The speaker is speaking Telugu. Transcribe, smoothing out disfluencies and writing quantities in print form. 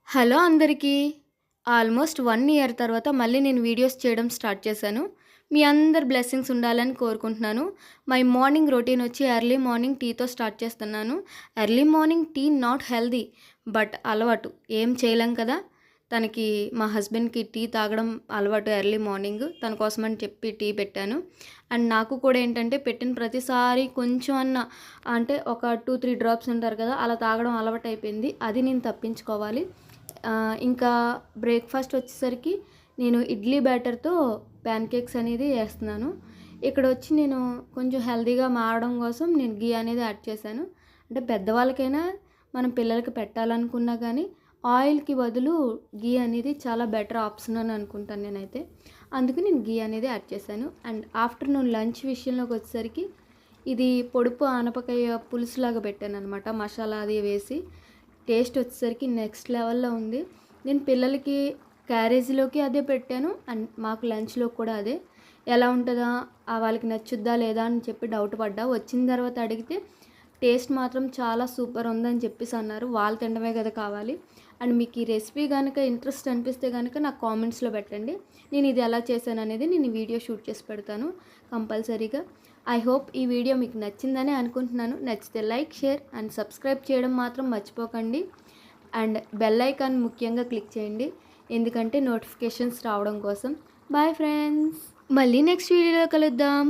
హలో అందరికీ. ఆల్మోస్ట్ 1 ఇయర్ తర్వాత మళ్ళీ నేను వీడియోస్ చేయడం స్టార్ట్ చేశాను. మీ అందరి బ్లెస్సింగ్స్ ఉండాలని కోరుకుంటున్నాను. మై మార్నింగ్ రొటీన్ వచ్చి ఎర్లీ మార్నింగ్ టీతో స్టార్ట్ చేస్తున్నాను. Early morning tea not healthy, but అలవాటు. ఏం చేయలేం కదా! తనకి మా హస్బెండ్‌కి టీ తాగడం అలవాటు ఎర్లీ మార్నింగ్. తన కోసమని చెప్పి టీ పెట్టాను. అండ్ నాకు కూడా ఏంటంటే పెట్టిన ప్రతిసారి కొంచెం అన్నా అంటే ఒక 2, 3 డ్రాప్స్ అంటారు కదా! అలా తాగడం అలవాటయిపోయింది. అది నేను తప్పించుకోవాలి. ఇంకా బ్రేక్‌ఫాస్ట్ వచ్చేసరికి నేను ఇడ్లీ బ్యాటర్‌తో ప్యాన్ కేక్స్ అనేది ఏస్తున్నాను. ఇక్కడొచ్చి నేను కొంచెం హెల్తీగా మారడం కోసం నేను ఘీ అనేది యాడ్ చేశాను. అంటే పెద్దవాళ్ళకైనా మనం పిల్లలకి పెట్టాలనుకున్నా కానీ ఆయిల్‌కి బదులు ఘీ అనేది చాలా బెటర్ ఆప్షన్ అని అనుకుంటాను నేనైతే. అందుకు నేను ఘీ అనేది యాడ్ చేశాను. అండ్ ఆఫ్టర్‌నూన్ లంచ్ విషయంలోకి వచ్చేసరికి ఇది పొడుపు ఆనపకాయ పులుసులాగా పెట్టాననమాట. మసాలా అది వేసి. టేస్ట్ వచ్చేసరికి నెక్స్ట్ లెవెల్‌లో ఉంది. నేను పిల్లలకి క్యారేజీలోకి అదే పెట్టాను. అండ్ మాకు లంచ్‌లో కూడా అదే. ఎలా ఉంటదా? వాళ్ళకి నచ్చుద్దా లేదా అని చెప్పి డౌట్ పడ్డా. వచ్చిన తర్వాత అడిగితే టేస్ట్ మాత్రం చాలా సూపర్ ఉందని చెప్పేసి అన్నారు. వాళ్ళు తినడమే కదా కావాలి. అండ్ మీకు ఈ రెసిపీ గనుక ఇంట్రెస్ట్ అనిపిస్తే గనుక నాకు కామెంట్స్‌లో పెట్టండి. నేను ఇది ఎలా చేశాననేది నేను వీడియో షూట్ చేసి పెడతాను కంపల్సరీగా. ఐ హోప్ ఈ వీడియో మీకు నచ్చిందనే అనుకుంటున్నాను. నచ్చితే లైక్, షేర్ అండ్ సబ్స్క్రైబ్ చేయడం మాత్రం మర్చిపోకండి. అండ్ బెల్ ఐకాన్ ముఖ్యంగా క్లిక్ చేయండి. ఎందుకంటే నోటిఫికేషన్స్ రావడం కోసం. Bye friends. మళ్ళీ నెక్స్ట్ వీడియోలో కలుద్దాం.